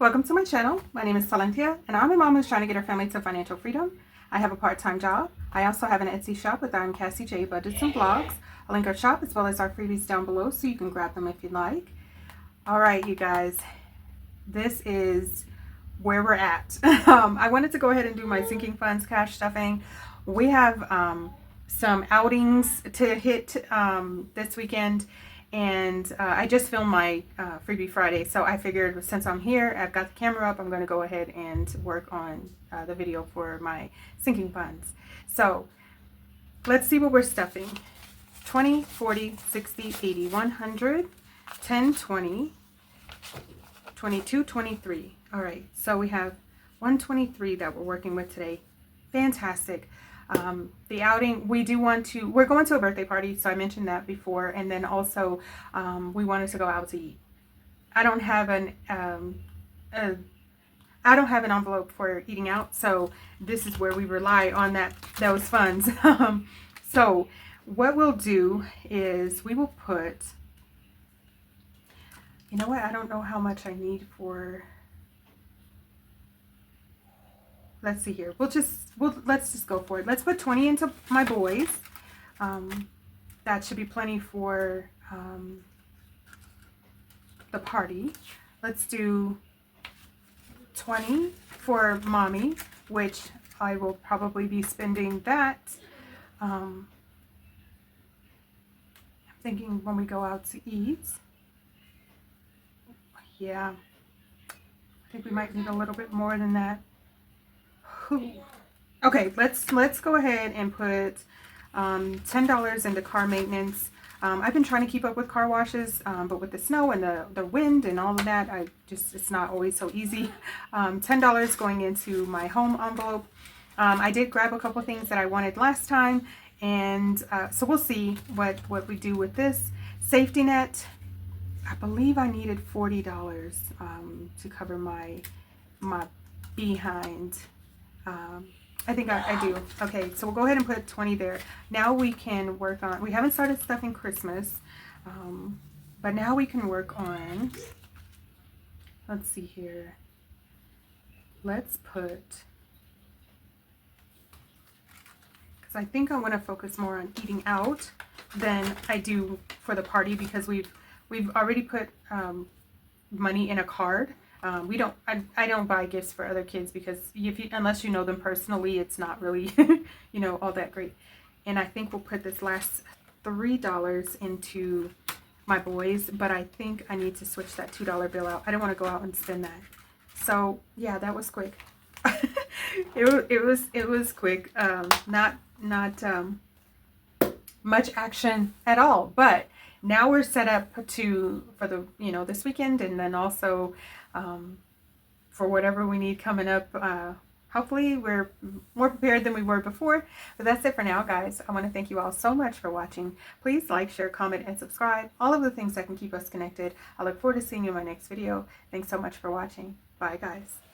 Welcome to my channel. My name is Silenthia, and I'm a mom who's trying to get her family to financial freedom. I have a part-time job. I also have an Etsy shop with I'm Cassie J Budgets and Vlogs. I'll link our shop as well as our freebies down below so you can grab them if you'd like. All right, you guys, this is where we're at. I wanted to go ahead and do my sinking funds cash stuffing. We have some outings to hit this weekend. And I just filmed my Freebie Friday, so I figured since I'm here, I've got the camera up, I'm going to go ahead and work on the video for my sinking funds. So let's see what we're stuffing. 20, 40, 60, 80, 100, 10, 20, 22, 23. All right, so we have 123 that we're working with today. Fantastic. The outing, we're going to a birthday party, so I mentioned that before, and then also we wanted to go out to eat. I don't have an envelope for eating out, so this is where we rely on those funds. So what we'll do is we will put, you know what, I don't know how much I need for, let's see here. Let's just go for it. Let's put 20 into my boys. That should be plenty for the party. Let's do 20 for mommy, which I will probably be spending that. I'm thinking when we go out to eat. Yeah, I think we might need a little bit more than that. Okay, let's go ahead and put $10 into car maintenance. I've been trying to keep up with car washes, but with the snow and the wind and all of that, it's not always so easy. $10 going into my home envelope. I did grab a couple things that I wanted last time, and so we'll see what we do with this. Safety net, I believe I needed $40 to cover my behind. I think I do. Okay, so we'll go ahead and put 20 there. Now we can work on, we haven't started stuffing Christmas, but now we can work on, let's see here. Let's put, because I think I want to focus more on eating out than I do for the party, because we've already put money in a card. I don't buy gifts for other kids because unless you know them personally, it's not really, all that great. And I think we'll put this last $3 into my boys, but I think I need to switch that $2 bill out. I don't want to go out and spend that. So yeah, that was quick. it was quick. Not much action at all, but now we're set up for the this weekend, and then also for whatever we need coming up. Hopefully we're more prepared than we were before. But that's it for now, guys. I want to thank you all so much for watching. Please like, share, comment, and subscribe. All of the things that can keep us connected. I look forward to seeing you in my next video. Thanks so much for watching. Bye, guys.